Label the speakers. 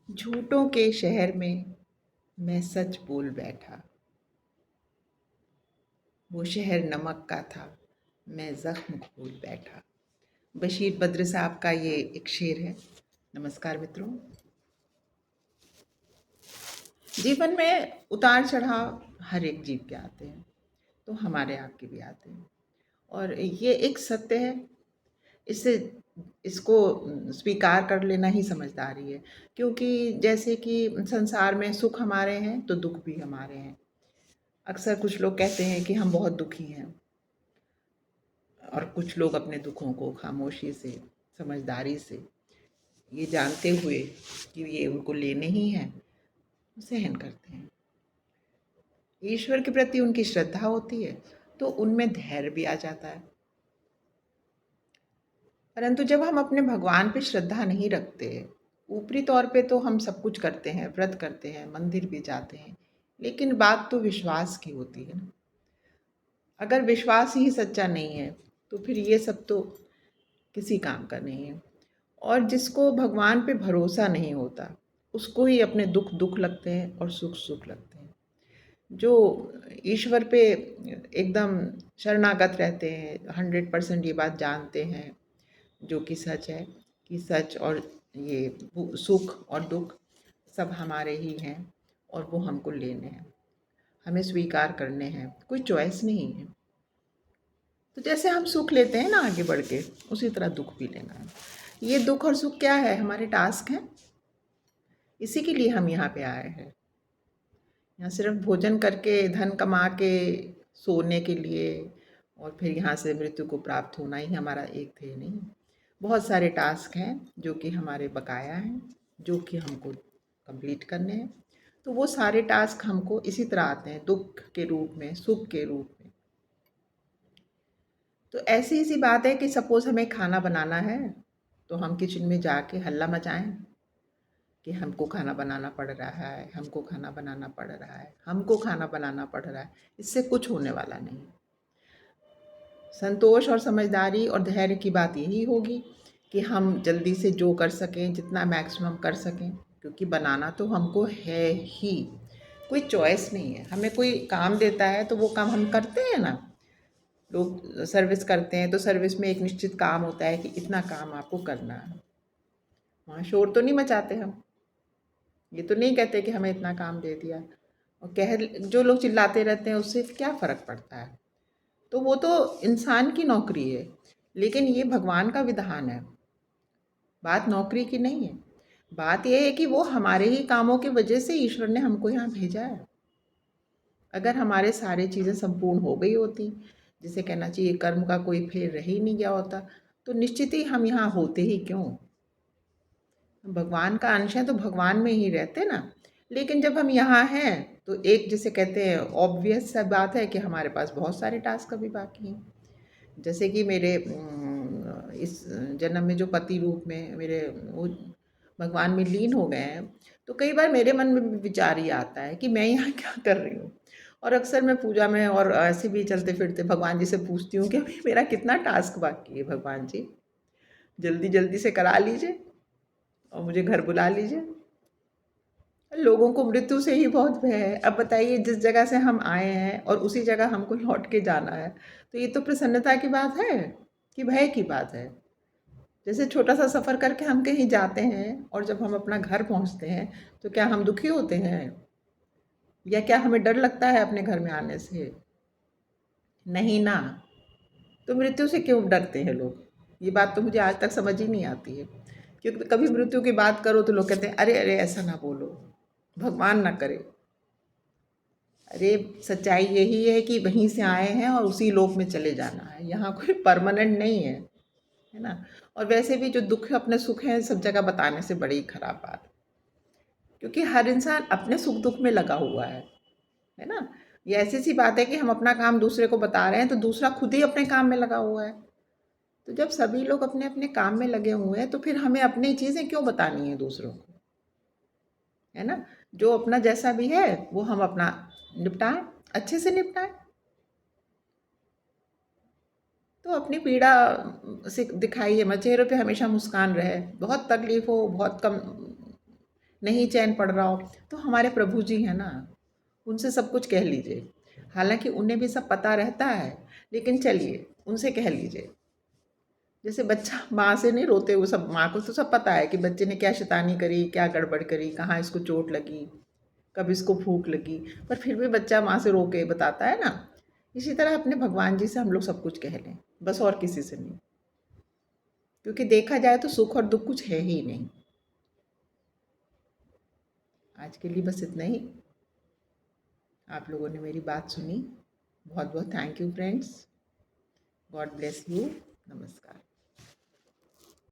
Speaker 1: झूठों के शहर में मैं सच बोल बैठा। वो शहर नमक का था, मैं ज़ख्म घोल बैठा। बशीर बद्र साहब का ये एक शेर है। नमस्कार मित्रों। जीवन में उतार चढ़ाव हर एक जीव के आते हैं, तो हमारे आपके भी आते हैं और ये एक सत्य है। इससे इसको स्वीकार कर लेना ही समझदारी है, क्योंकि जैसे कि संसार में सुख हमारे हैं तो दुख भी हमारे हैं। अक्सर कुछ लोग कहते हैं कि हम बहुत दुखी हैं और कुछ लोग अपने दुखों को खामोशी से, समझदारी से, ये जानते हुए कि ये उनको लेने ही हैं, सहन करते हैं। ईश्वर के प्रति उनकी श्रद्धा होती है तो उनमें धैर्य भी आ जाता है। परंतु जब हम अपने भगवान पे श्रद्धा नहीं रखते, ऊपरी तौर पे तो हम सब कुछ करते हैं, व्रत करते हैं, मंदिर भी जाते हैं, लेकिन बात तो विश्वास की होती है ना। अगर विश्वास ही सच्चा नहीं है तो फिर ये सब तो किसी काम का नहीं है। और जिसको भगवान पे भरोसा नहीं होता, उसको ही अपने दुख दुख लगते हैं और सुख सुख लगते हैं। जो ईश्वर पे एकदम शरणागत रहते हैं, 100% ये बात जानते हैं जो कि सच है, कि सच और ये सुख और दुख सब हमारे ही हैं और वो हमको लेने हैं, हमें स्वीकार करने हैं, कोई चॉइस नहीं है। तो जैसे हम सुख लेते हैं ना आगे बढ़ के, उसी तरह दुख भी लेना है। ये दुख और सुख क्या है? हमारे टास्क हैं। इसी के लिए हम यहाँ पे आए हैं। यहाँ सिर्फ भोजन करके, धन कमा के, सोने के लिए और फिर यहाँ से मृत्यु को प्राप्त होना ही हमारा एक ध्येय नहीं। बहुत सारे टास्क हैं जो कि हमारे बकाया हैं, जो कि हमको कंप्लीट करने हैं। तो वो सारे टास्क हमको इसी तरह आते हैं, दुख के रूप में, सुख के रूप में। तो ऐसी ही सी बात है कि सपोज़ हमें खाना बनाना है, तो हम किचन में जाके हल्ला मचाएँ कि हमको खाना बनाना पड़ रहा है, हमको खाना बनाना पड़ रहा है, हमको खाना बनाना पड़ रहा है। इससे कुछ होने वाला नहीं। संतोष और समझदारी और धैर्य की बात यही होगी कि हम जल्दी से जो कर सकें, जितना मैक्सिमम कर सकें, क्योंकि बनाना तो हमको है ही। कोई चॉइस नहीं है। हमें कोई काम देता है तो वो काम हम करते हैं ना। लोग सर्विस करते हैं तो सर्विस में एक निश्चित काम होता है कि इतना काम आपको करना है। वहाँ शोर तो नहीं मचाते हम। ये तो नहीं कहते कि हमें इतना काम दे दिया, और कह जो लोग चिल्लाते रहते हैं उससे क्या फ़र्क पड़ता है? तो वो तो इंसान की नौकरी है, लेकिन ये भगवान का विधान है। बात नौकरी की नहीं है। बात ये है कि वो हमारे ही कामों की वजह से ईश्वर ने हमको यहाँ भेजा है। अगर हमारे सारी चीज़ें संपूर्ण हो गई होती, जिसे कहना चाहिए कर्म का कोई फेर रह ही नहीं गया होता, तो निश्चित ही हम यहाँ होते ही क्यों? भगवान का अंश है तो भगवान में ही रहते ना। लेकिन जब हम यहाँ हैं तो एक जिसे कहते हैं ऑब्वियस सा बात है कि हमारे पास बहुत सारे टास्क अभी बाकी हैं। जैसे कि मेरे इस जन्म में जो पति रूप में मेरे वो भगवान में लीन हो गए हैं, तो कई बार मेरे मन में भी विचार ये आता है कि मैं यहाँ क्या कर रही हूँ। और अक्सर मैं पूजा में और ऐसे भी चलते फिरते भगवान जी से पूछती हूँ कि अभी मेरा कितना टास्क बाकी है भगवान जी, जल्दी जल्दी से करा लीजिए और मुझे घर बुला लीजिए। लोगों को मृत्यु से ही बहुत भय है। अब बताइए, जिस जगह से हम आए हैं और उसी जगह हमको लौट के जाना है, तो ये तो प्रसन्नता की बात है कि भय की बात है? जैसे छोटा-सा सफ़र करके हम कहीं जाते हैं और जब हम अपना घर पहुँचते हैं, तो क्या हम दुखी होते हैं? या क्या हमें डर लगता है अपने घर में आने से? नहीं ना। तो मृत्यु से क्यों डरते हैं लोग? ये बात तो मुझे आज तक समझ ही नहीं आती है। क्योंकि कभी मृत्यु की बात करो तो लोग कहते हैं, "अरे! अरे! ऐसा ना बोलो, भगवान ना करे।" अरे सच्चाई यही है कि वहीं से आए हैं और उसी लोक में चले जाना है। यहाँ कोई परमानेंट नहीं है ना? और वैसे भी जो दुःख अपने सुख हैं सब जगह बताने से बड़ी खराब बात है। क्योंकि हर इंसान अपने सुख-दुःख में लगा हुआ है ना? ये ऐसी-सी बात है कि हम अपना काम दूसरे को बता रहे हैं तो दूसरा खुद ही अपने काम में लगा हुआ है। तो जब सभी लोग अपने-अपने काम में लगे हुए हैं तो फिर हमें अपनी चीज़ें क्यों बतानी है दूसरों को? है ना? जो अपना जैसा भी है वो हम अपना निपटाएँ, अच्छे से निपटाएँ। तो अपनी पीड़ा से दिखाइए मत, चेहरे पे हमेशा मुस्कान रहे। बहुत तकलीफ़ हो, बहुत कम नहीं चैन पड़ रहा हो, तो हमारे प्रभु जी हैं ना, उनसे सब कुछ कह लीजिए। हालाँकि उन्हें भी सब पता रहता है, लेकिन चलिए उनसे कह लीजिए। जैसे बच्चा माँ से नहीं रोते, वो सब माँ को तो सब पता है कि बच्चे ने क्या शैतानी करी, क्या गड़बड़ करी, कहाँ इसको चोट लगी, कब इसको भूख लगी, पर फिर भी बच्चा माँ से रो के बताता है ना। इसी तरह अपने भगवान जी से हम लोग सब कुछ कह लें, बस और किसी से नहीं। क्योंकि देखा जाए तो सुख और दुख कुछ है ही नहीं। आज के लिए बस इतना ही। आप लोगों ने मेरी बात सुनी, बहुत बहुत thank you friends. God bless you. नमस्कार।